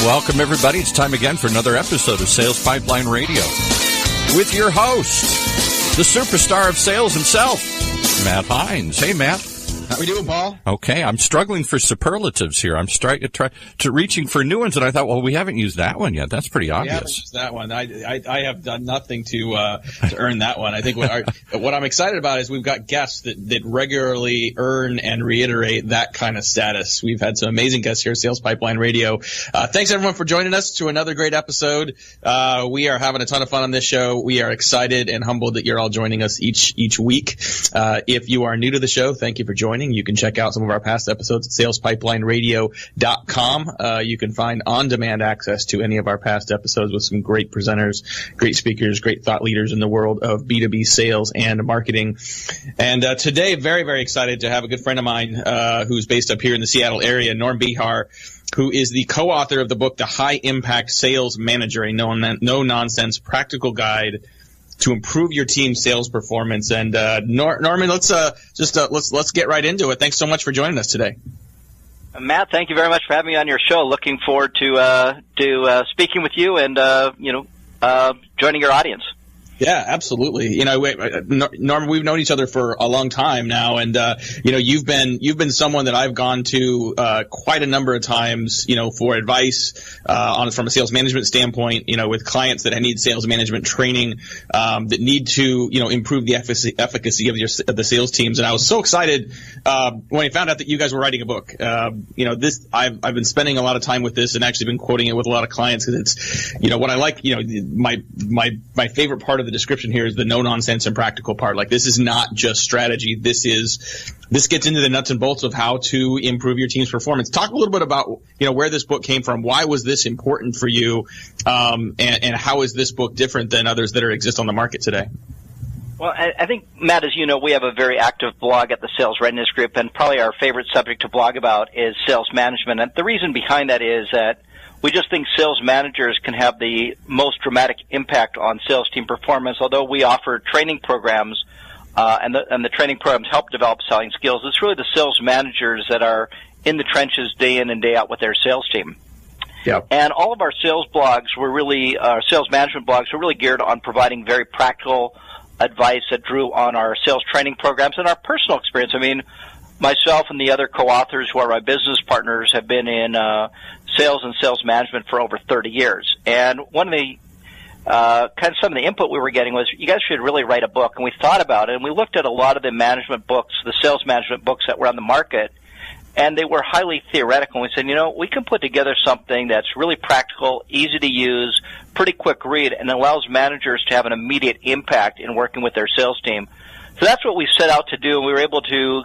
Welcome, everybody. It's time again for another episode of Sales Pipeline Radio with your host, the superstar of sales himself, Matt Hines. Hey, Matt. How we doing, Paul? Okay, I'm struggling for superlatives here. I'm reaching for new ones, and I thought, well, we haven't used that one yet. That's pretty obvious. We haven't used that one. I have done nothing to earn that one. I think what I'm excited about is we've got guests that regularly earn and reiterate that kind of status. We've had some amazing guests here at Sales Pipeline Radio. Thanks, everyone, for joining us to another great episode. We are having a ton of fun on this show. We are excited and humbled that you're all joining us each week. If you are new to the show, thank you for joining. You can check out some of our past episodes at salespipelineradio.com. You can find on-demand access to any of our past episodes with some great presenters, great speakers, great thought leaders in the world of B2B sales and marketing. And today, very, very excited to have a good friend of mine who's based up here in the Seattle area, Norm Behar, who is the co-author of the book, The High Impact Sales Manager, a no-nonsense practical guide to improve your team's sales performance. And Norman, let's get right into it. Thanks so much for joining us today. Matt, thank you very much for having me on your show. Looking forward to speaking with you and joining your audience. Yeah, absolutely. Norman, we've known each other for a long time now, and you've been someone that I've gone to quite a number of times, for advice from a sales management standpoint, with clients that need sales management training, that need to improve the efficacy of the sales teams. And I was so excited when I found out that you guys were writing a book. I've been spending a lot of time with this and actually been quoting it with a lot of clients because it's what I like. My favorite part of the description here is the no nonsense and practical part. Like, this is not just strategy. This gets into the nuts and bolts of how to improve your team's performance. Talk a little bit about where this book came from. Why was this important for you, and how is this book different than others that exist on the market today? Well, I think, Matt, as you know, we have a very active blog at the Sales Readiness Group, and probably our favorite subject to blog about is sales management. And the reason behind that is that we just think sales managers can have the most dramatic impact on sales team performance. Although we offer training programs, and the training programs help develop selling skills, it's really the sales managers that are in the trenches day in and day out with their sales team. Yep. And all of our sales blogs our sales management blogs were really geared on providing very practical advice that drew on our sales training programs and our personal experience. I mean, myself and the other co-authors who are my business partners have been in sales and sales management for over 30 years. And one of the some of the input we were getting was, you guys should really write a book. And we thought about it, and we looked at a lot of the management books, the sales management books that were on the market, and they were highly theoretical. And we said, we can put together something that's really practical, easy to use, pretty quick read, and allows managers to have an immediate impact in working with their sales team. So that's what we set out to do, and we were able to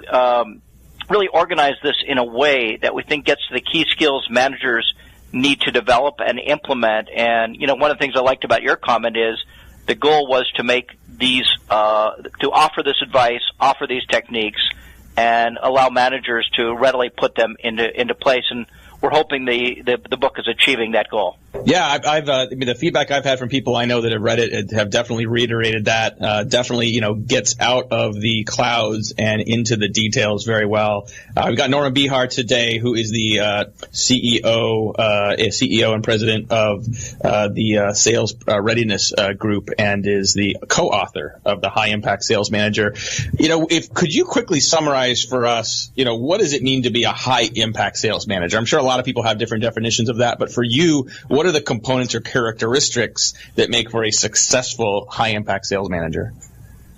really organize this in a way that we think gets to the key skills managers need to develop and implement. And, one of the things I liked about your comment is the goal was to make these, to offer this advice, offer these techniques, and allow managers to readily put them into place. And we're hoping the book is achieving that goal. Yeah, the feedback I've had from people I know that have read it have definitely reiterated that. Definitely, gets out of the clouds and into the details very well. We've got Norman Behar today, who is the CEO and president of the Sales Readiness Group, and is the co-author of the High Impact Sales Manager. Could you quickly summarize for us, what does it mean to be a high impact sales manager? I'm sure a lot of people have different definitions of that, but for you, what are the components or characteristics that make for a successful high-impact sales manager?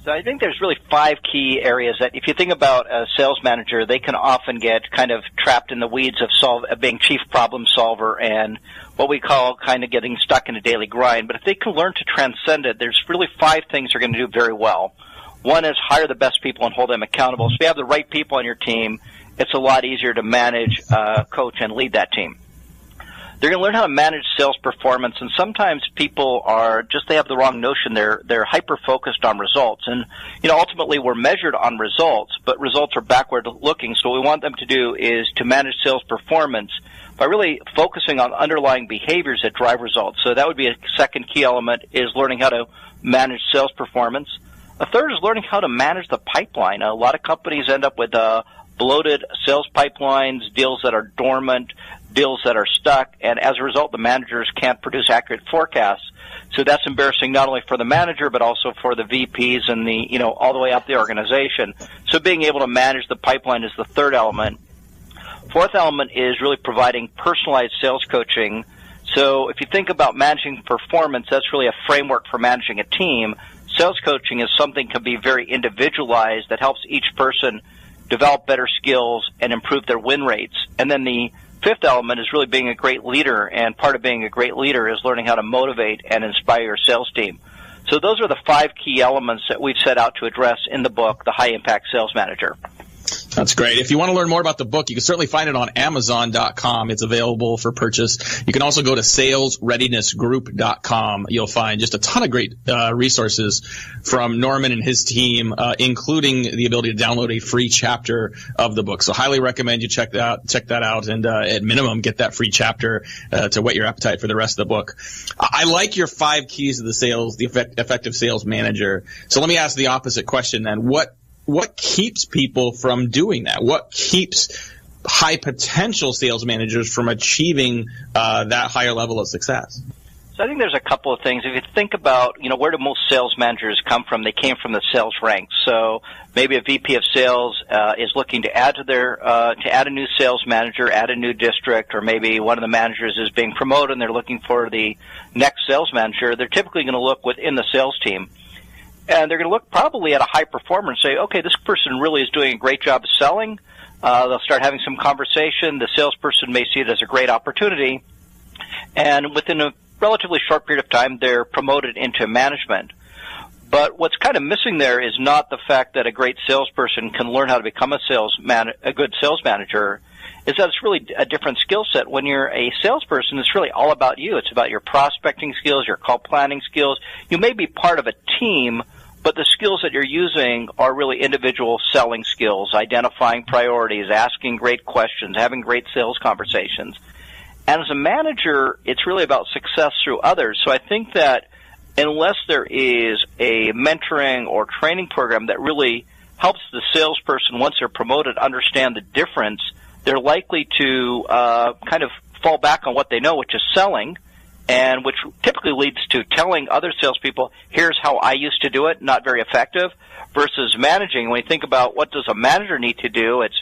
So I think there's really 5 key areas that, if you think about a sales manager, they can often get kind of trapped in the weeds of being chief problem solver and what we call kind of getting stuck in a daily grind. But if they can learn to transcend it, there's really 5 things they're going to do very well. One is hire the best people and hold them accountable. So if you have the right people on your team, it's a lot easier to manage, coach, and lead that team. They're going to learn how to manage sales performance, and sometimes people they have the wrong notion. They're hyper-focused on results. And, ultimately we're measured on results, but results are backward-looking. So what we want them to do is to manage sales performance by really focusing on underlying behaviors that drive results. So that would be a second key element, is learning how to manage sales performance. A third is learning how to manage the pipeline. A lot of companies end up with bloated sales pipelines, deals that are dormant, deals that are stuck, and as a result, the managers can't produce accurate forecasts. So that's embarrassing not only for the manager, but also for the VPs and the, all the way up the organization. So being able to manage the pipeline is the third element. Fourth element is really providing personalized sales coaching. So if you think about managing performance, that's really a framework for managing a team. Sales coaching is something that can be very individualized that helps each person develop better skills and improve their win rates. And then the fifth element is really being a great leader, and part of being a great leader is learning how to motivate and inspire your sales team. So those are the 5 key elements that we've set out to address in the book, The High Impact Sales Manager. That's great. If you want to learn more about the book, you can certainly find it on Amazon.com. It's available for purchase. You can also go to salesreadinessgroup.com. You'll find just a ton of great resources from Norman and his team, including the ability to download a free chapter of the book. So highly recommend you check that out, and at minimum, get that free chapter to whet your appetite for the rest of the book. I like your 5 keys of the effective sales manager. So let me ask the opposite question then. What keeps people from doing that? What keeps high potential sales managers from achieving that higher level of success? So I think there's a couple of things. If you think about, where do most sales managers come from? They came from the sales ranks. So maybe a VP of sales is looking to add to add a new sales manager, add a new district, or maybe one of the managers is being promoted and they're looking for the next sales manager. They're typically going to look within the sales team. And they're going to look probably at a high performer and say, okay, this person really is doing a great job of selling. They'll start having some conversation. The salesperson may see it as a great opportunity. And within a relatively short period of time, they're promoted into management. But what's kind of missing there is not the fact that a great salesperson can learn how to become a good sales manager, is that it's really a different skill set. When you're a salesperson, it's really all about you. It's about your prospecting skills, your call planning skills. You may be part of a team, but the skills that you're using are really individual selling skills, identifying priorities, asking great questions, having great sales conversations. And as a manager, it's really about success through others. So I think that unless there is a mentoring or training program that really helps the salesperson, once they're promoted, understand the difference, they're likely to kind of fall back on what they know, which is selling, and which typically leads to telling other salespeople, here's how I used to do it, not very effective, versus managing. When you think about what does a manager need to do, it's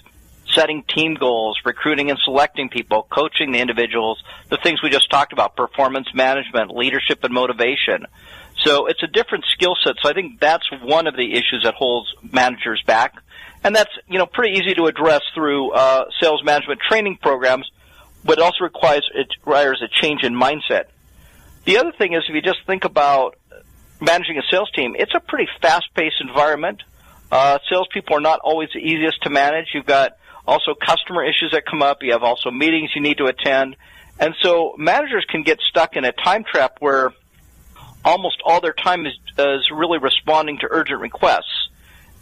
setting team goals, recruiting and selecting people, coaching the individuals, the things we just talked about, performance management, leadership and motivation. So it's a different skill set. So I think that's one of the issues that holds managers back. And that's, pretty easy to address through sales management training programs, but it also requires a change in mindset. The other thing is, if you just think about managing a sales team, it's a pretty fast-paced environment. Salespeople are not always the easiest to manage. You've got also customer issues that come up. You have also meetings you need to attend. And so managers can get stuck in a time trap where almost all their time is really responding to urgent requests.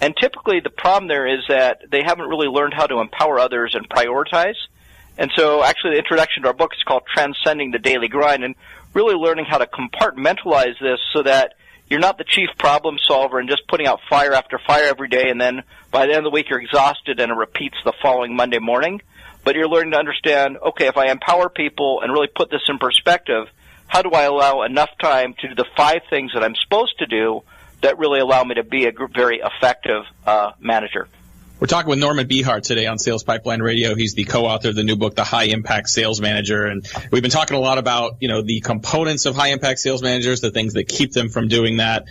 And typically the problem there is that they haven't really learned how to empower others and prioritize. And so actually the introduction to our book is called Transcending the Daily Grind, and really learning how to compartmentalize this so that you're not the chief problem solver and just putting out fire after fire every day, and then by the end of the week you're exhausted and it repeats the following Monday morning. But you're learning to understand, okay, if I empower people and really put this in perspective, how do I allow enough time to do the 5 things that I'm supposed to do that really allow me to be a very effective manager? We're talking with Norman Behar today on Sales Pipeline Radio. He's the co-author of the new book, The High Impact Sales Manager. And we've been talking a lot about, the components of high impact sales managers, the things that keep them from doing that.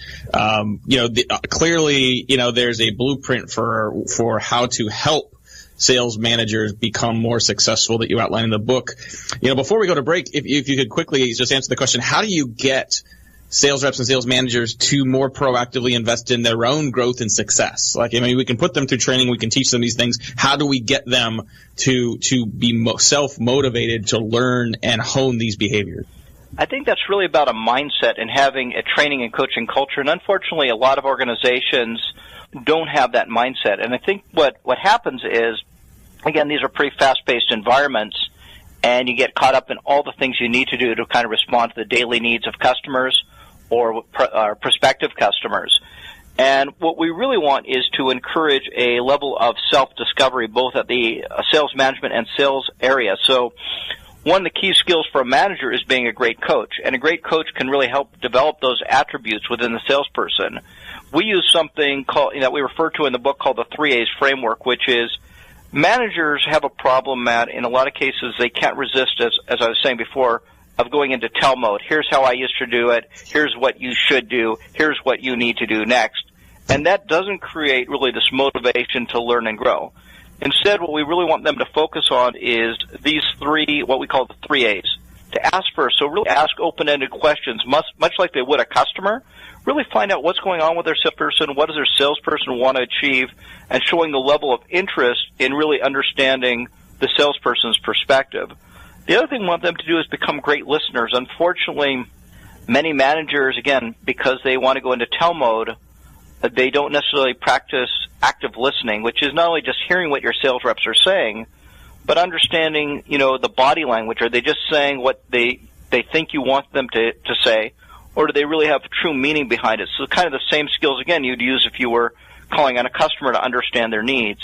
Clearly, there's a blueprint for how to help sales managers become more successful that you outline in the book. Before we go to break, if you could quickly just answer the question, how do you get sales reps and sales managers to more proactively invest in their own growth and success? We can put them through training, we can teach them these things. How do we get them to be self-motivated to learn and hone these behaviors? I think that's really about a mindset and having a training and coaching culture. And unfortunately, a lot of organizations don't have that mindset. And I think what happens is, again, these are pretty fast-paced environments, and you get caught up in all the things you need to do to kind of respond to the daily needs of customers or prospective customers. And what we really want is to encourage a level of self-discovery both at the sales management and sales area. So one of the key skills for a manager is being a great coach, and a great coach can really help develop those attributes within the salesperson. We use something that we refer to in the book called the 3 A's framework, which is managers have a problem, Matt. In a lot of cases, they can't resist, as I was saying before, of going into tell mode. Here's how I used to do it. Here's what you should do. Here's what you need to do next. And that doesn't create really this motivation to learn and grow. Instead, what we really want them to focus on is these three, what we call the 3 A's, to ask first. So really ask open-ended questions, much like they would a customer. Really find out what's going on with their salesperson, what does their salesperson want to achieve, and showing the level of interest in really understanding the salesperson's perspective. The other thing we want them to do is become great listeners. Unfortunately, many managers, again, because they want to go into tell mode, they don't necessarily practice active listening, which is not only just hearing what your sales reps are saying, but understanding, the body language. Are they just saying what they think you want them to say, or do they really have true meaning behind it? So kind of the same skills, again, you'd use if you were calling on a customer to understand their needs.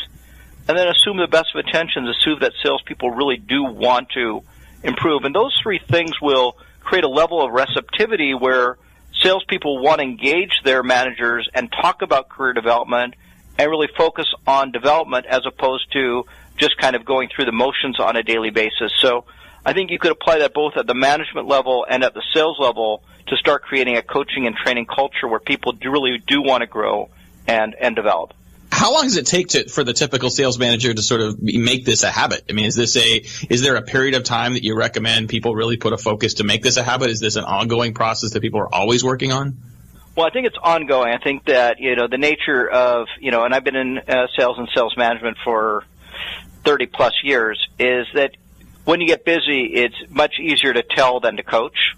And then assume the best of intentions, assume that salespeople really do want to improve. And those three things will create a level of receptivity where salespeople want to engage their managers and talk about career development and really focus on development as opposed to just kind of going through the motions on a daily basis. So I think you could apply that both at the management level and at the sales level to start creating a coaching and training culture where people really do want to grow and develop. How long does it take for the typical sales manager to sort of make this a habit? I mean, is there a period of time that you recommend people really put a focus to make this a habit? Is this an ongoing process that people are always working on? Well, I think it's ongoing. I think that, the nature of, and I've been in sales and sales management for 30 plus years, is that when you get busy, it's much easier to tell than to coach.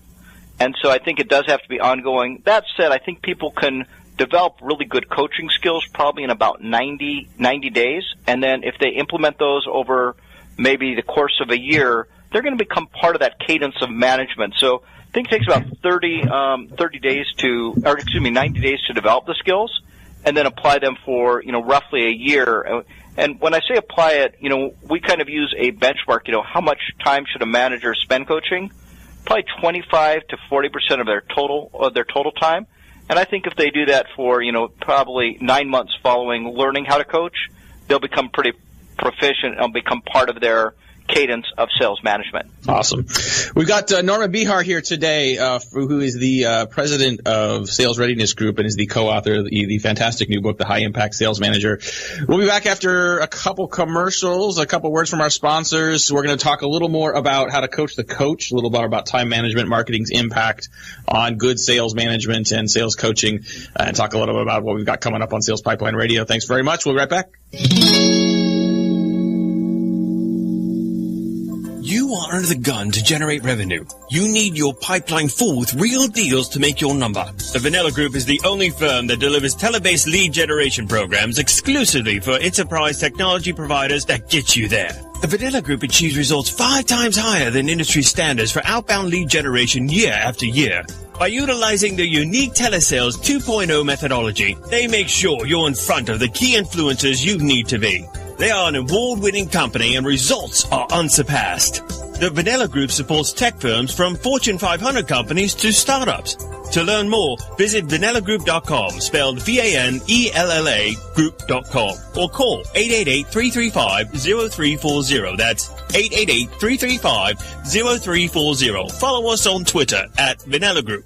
And so I think it does have to be ongoing. That said, I think people can develop really good coaching skills probably in about 90 days. And then if they implement those over maybe the course of a year, they're going to become part of that cadence of management. So I think it takes about 90 days to develop the skills and then apply them for, roughly a year. And when I say apply it, we kind of use a benchmark, how much time should a manager spend coaching? Probably 25 to 40% of their total time. And I think if they do that for, probably 9 months following learning how to coach, they'll become pretty proficient and become part of their cadence of sales management. Awesome. We've got Norman Behar here today, who is the president of Sales Readiness Group and is the co-author of the fantastic new book, The High Impact Sales Manager. We'll be back after a couple commercials, a couple words from our sponsors. We're going to talk a little more about how to coach the coach, a little more about time management, marketing's impact on good sales management and sales coaching, and talk a little bit about what we've got coming up on Sales Pipeline Radio. Thanks very much. We'll be right back. You are under the gun to generate revenue. You need your pipeline full with real deals to make your number. The Vanilla Group is the only firm that delivers tele-based lead generation programs exclusively for enterprise technology providers that get you there. The Vanilla Group achieves results 5 times higher than industry standards for outbound lead generation year after year. By utilizing the unique Telesales 2.0 methodology, they make sure you're in front of the key influencers you need to be. They are an award-winning company and results are unsurpassed. The Vanilla Group supports tech firms from Fortune 500 companies to startups. To learn more, visit vanillagroup.com, spelled VANELLA group.com, or call 888-335-0340. That's 888-335-0340. Follow us on Twitter at Vanilla Group.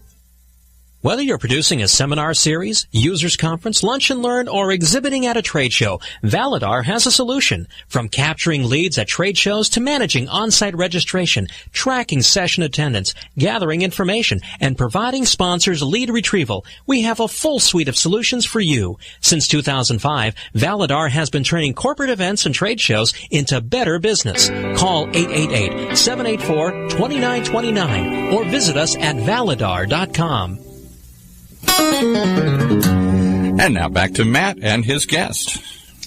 Whether you're producing a seminar series, users conference, lunch and learn, or exhibiting at a trade show, Validar has a solution. From capturing leads at trade shows to managing on-site registration, tracking session attendance, gathering information, and providing sponsors lead retrieval, we have a full suite of solutions for you. Since 2005, Validar has been turning corporate events and trade shows into better business. Call 888-784-2929 or visit us at validar.com. And now back to Matt and his guest.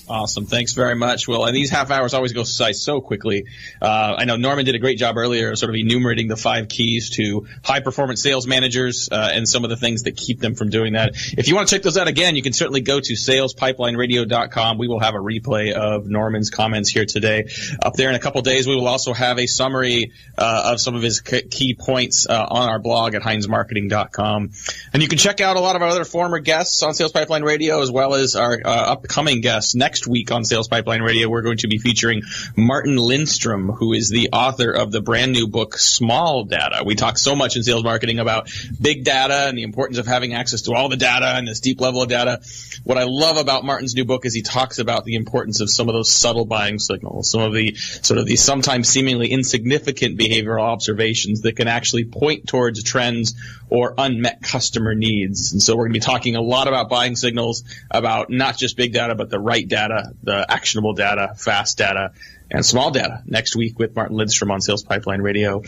Awesome. Thanks very much, Will. And these half hours always go by so quickly. I know Norman did a great job earlier sort of enumerating the 5 keys to high-performance sales managers and some of the things that keep them from doing that. If you want to check those out again, you can certainly go to salespipelineradio.com. We will have a replay of Norman's comments here today. Up there in a couple days, we will also have a summary of some of his key points on our blog at heinzmarketing.com. And you can check out a lot of our other former guests on Sales Pipeline Radio as well as our upcoming guests. Next week on Sales Pipeline Radio, we're going to be featuring Martin Lindstrom, who is the author of the brand new book, Small Data. We talk so much in sales marketing about big data and the importance of having access to all the data and this deep level of data. What I love about Martin's new book is he talks about the importance of some of those subtle buying signals, some of the sort of the sometimes seemingly insignificant behavioral observations that can actually point towards trends or unmet customer needs. And so we're going to be talking a lot about buying signals, about not just big data, but the right data, the actionable data, fast data, and small data next week with Martin Lindstrom on Sales Pipeline Radio.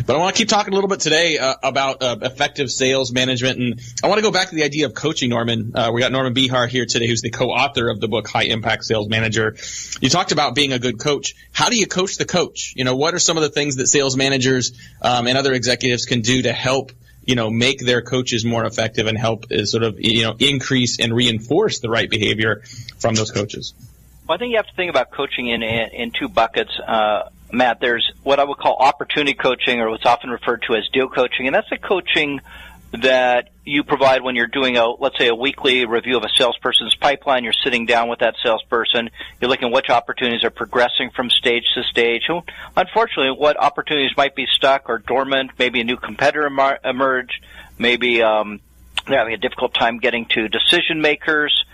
But I want to keep talking a little bit today about effective sales management. And I want to go back to the idea of coaching, Norman. We got Norman Behar here today, who's the co-author of the book, High Impact Sales Manager. You talked about being a good coach. How do you coach the coach? What are some of the things that sales managers and other executives can do to help make their coaches more effective and help increase and reinforce the right behavior from those coaches? Well, I think you have to think about coaching in 2 buckets, Matt. There's what I would call opportunity coaching, or what's often referred to as deal coaching, and that's the coaching that you provide when you're doing let's say a weekly review of a salesperson's pipeline. You're sitting down with that salesperson. You're looking at which opportunities are progressing from stage to stage. Unfortunately, what opportunities might be stuck or dormant. Maybe a new competitor emerged. Maybe they're having a difficult time getting to decision makers.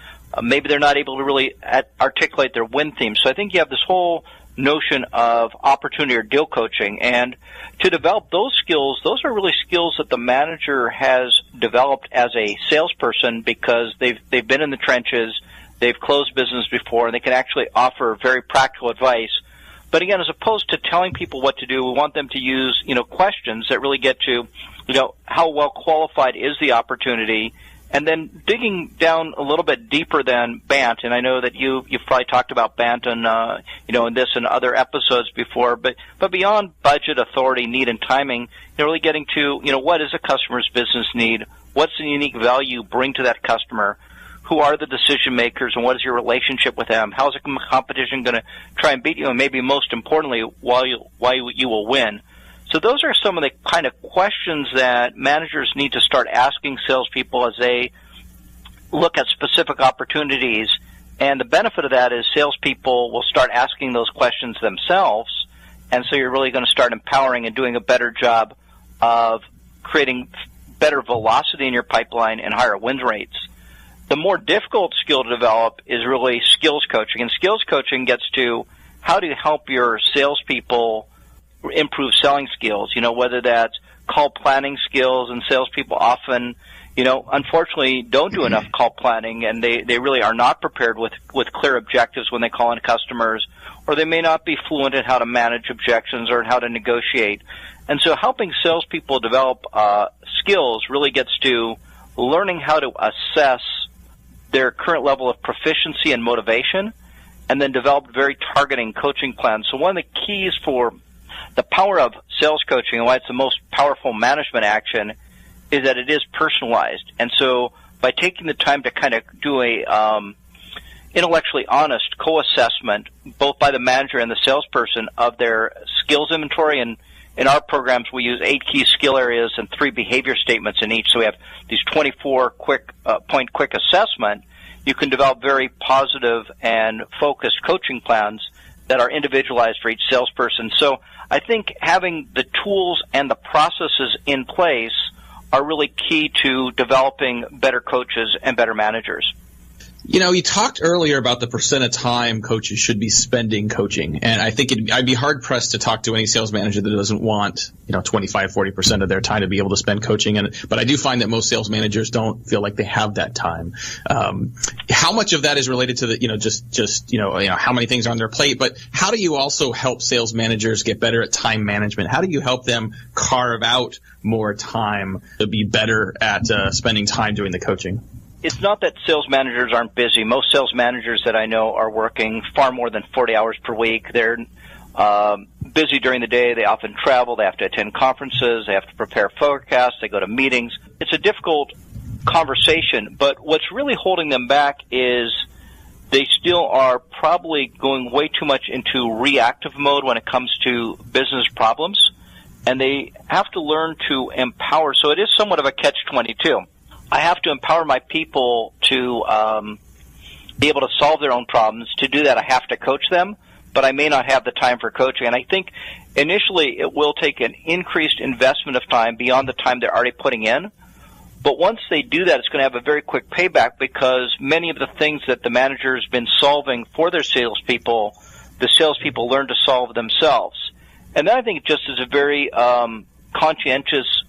Maybe they're not able to really articulate their win theme. So I think you have this whole notion of opportunity or deal coaching. And to develop those skills, those are really skills that the manager has developed as a salesperson because they've been in the trenches, they've closed business before, and they can actually offer very practical advice. But again, as opposed to telling people what to do, we want them to use, questions that really get to, how well qualified is the opportunity, and then digging down a little bit deeper than BANT. And I know that you've probably talked about BANT and in this and other episodes before, but beyond budget, authority, need, and timing, really getting to what is a customer's business need, what's the unique value you bring to that customer, who are the decision makers, and what is your relationship with them? How is the competition going to try and beat you? And maybe most importantly, why you will win. So those are some of the kind of questions that managers need to start asking salespeople as they look at specific opportunities. And the benefit of that is salespeople will start asking those questions themselves. And so you're really going to start empowering and doing a better job of creating better velocity in your pipeline and higher win rates. The more difficult skill to develop is really skills coaching. And skills coaching gets to how do you help your salespeople improve selling skills, whether that's call planning skills, and salespeople often, unfortunately don't do enough call planning, and they really are not prepared with clear objectives when they call in customers, or they may not be fluent in how to manage objections or how to negotiate. And so helping salespeople develop skills really gets to learning how to assess their current level of proficiency and motivation, and then develop very targeting coaching plans. So one of the keys for the power of sales coaching and why it's the most powerful management action is that it is personalized. And so by taking the time to kind of do a intellectually honest co-assessment, both by the manager and the salesperson, of their skills inventory, and in our programs we use 8 key skill areas and 3 behavior statements in each. So we have these 24 quick assessment. You can develop very positive and focused coaching plans that are individualized for each salesperson. So I think having the tools and the processes in place are really key to developing better coaches and better managers. You talked earlier about the percent of time coaches should be spending coaching, and I think I'd be hard-pressed to talk to any sales manager that doesn't want 25, 40% of their time to be able to spend coaching. But I do find that most sales managers don't feel like they have that time. How much of that is related to the how many things are on their plate? But how do you also help sales managers get better at time management? How do you help them carve out more time to be better at spending time doing the coaching? it's not that sales managers aren't busy. Most sales managers that I know are working far more than 40 hours per week. They're busy during the day. They often travel. They have to attend conferences. They have to prepare forecasts. They go to meetings. It's a difficult conversation, but what's really holding them back is they still are probably going way too much into reactive mode when it comes to business problems, and they have to learn to empower. So it is somewhat of a catch-22. I have to empower my people to be able to solve their own problems. To do that, I have to coach them, but I may not have the time for coaching. And I think initially it will take an increased investment of time beyond the time they're already putting in. But once they do that, it's going to have a very quick payback, because many of the things that the manager has been solving for their salespeople, the salespeople learn to solve themselves. And that, I think, just is a very conscientious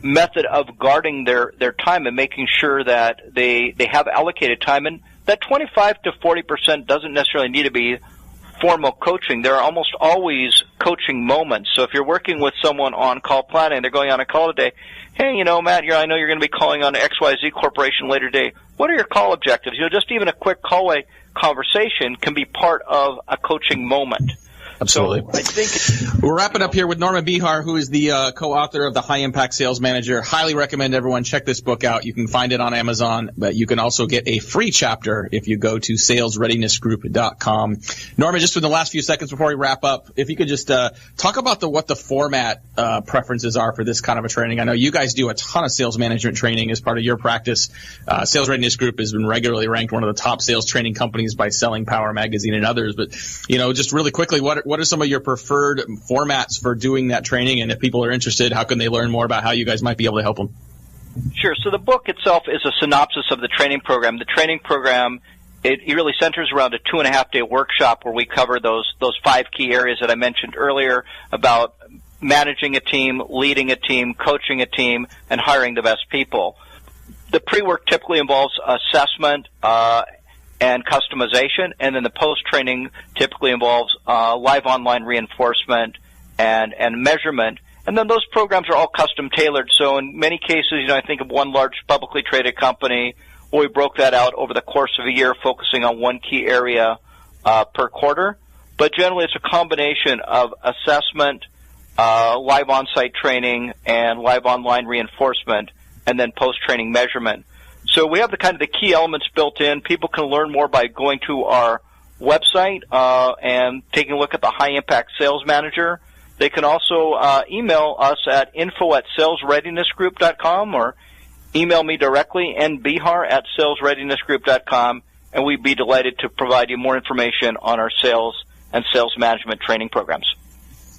method of guarding their time and making sure that they have allocated time. And that 25 to 40% doesn't necessarily need to be formal coaching. There are almost always coaching moments. So if you're working with someone on call planning, they're going on a call today, hey, Matt, I know you're going to be calling on XYZ Corporation later today. What are your call objectives? Just even a quick call-away conversation can be part of a coaching moment. Absolutely. So I think we're wrapping up here with Norman Behar, who is the co-author of The High Impact Sales Manager. Highly recommend everyone check this book out. You can find it on Amazon, but you can also get a free chapter if you go to salesreadinessgroup.com. Norman, just for the last few seconds before we wrap up, if you could just talk about what the format preferences are for this kind of a training. I know you guys do a ton of sales management training as part of your practice. Sales Readiness Group has been regularly ranked one of the top sales training companies by Selling Power Magazine and others. But, just really quickly, what are some of your preferred formats for doing that training? And if people are interested, how can they learn more about how you guys might be able to help them? Sure. So the book itself is a synopsis of the training program. The training program, it really centers around a 2.5-day workshop where we cover those 5 key areas that I mentioned earlier about managing a team, leading a team, coaching a team, and hiring the best people. The pre-work typically involves assessment, and customization, and then the post-training typically involves live online reinforcement and measurement. And then those programs are all custom-tailored. So in many cases, I think of one large publicly traded company where we broke that out over the course of a year, focusing on one key area per quarter. But generally, it's a combination of assessment, live on-site training, and live online reinforcement, and then post-training measurement. So we have the key elements built in. People can learn more by going to our website and taking a look at the High Impact Sales Manager. They can also email us at info@salesreadinessgroup.com or email me directly, nbehar@salesreadinessgroup.com, and we'd be delighted to provide you more information on our sales and sales management training programs.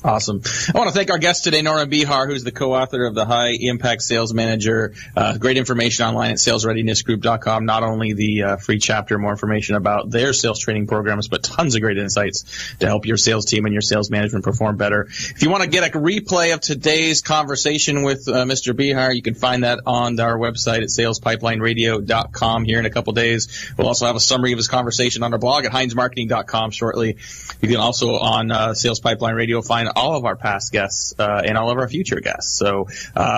Awesome. I want to thank our guest today, Norman Behar, who's the co-author of The High Impact Sales Manager. Great information online at salesreadinessgroup.com. Not only the free chapter, more information about their sales training programs, but tons of great insights to help your sales team and your sales management perform better. If you want to get a replay of today's conversation with Mr. Behar, you can find that on our website at salespipelineradio.com here in a couple days. We'll also have a summary of his conversation on our blog at heinzmarketing.com shortly. You can also on Sales Pipeline Radio find all of our past guests and all of our future guests. So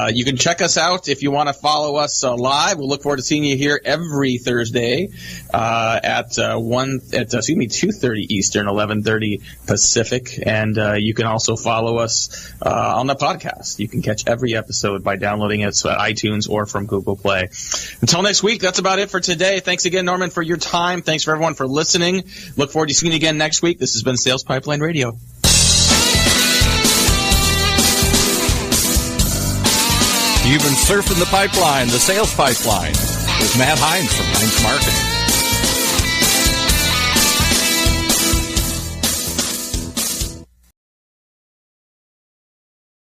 you can check us out if you want to follow us live. We'll look forward to seeing you here every Thursday at 2:30 Eastern, 11:30 Pacific. And you can also follow us on the podcast. You can catch every episode by downloading it at iTunes or from Google Play. Until next week, that's about it for today. Thanks again, Norman, for your time. Thanks for everyone for listening. Look forward to seeing you again next week. This has been Sales Pipeline Radio. You've been surfing the pipeline, the sales pipeline, with Matt Hines from Hines Marketing.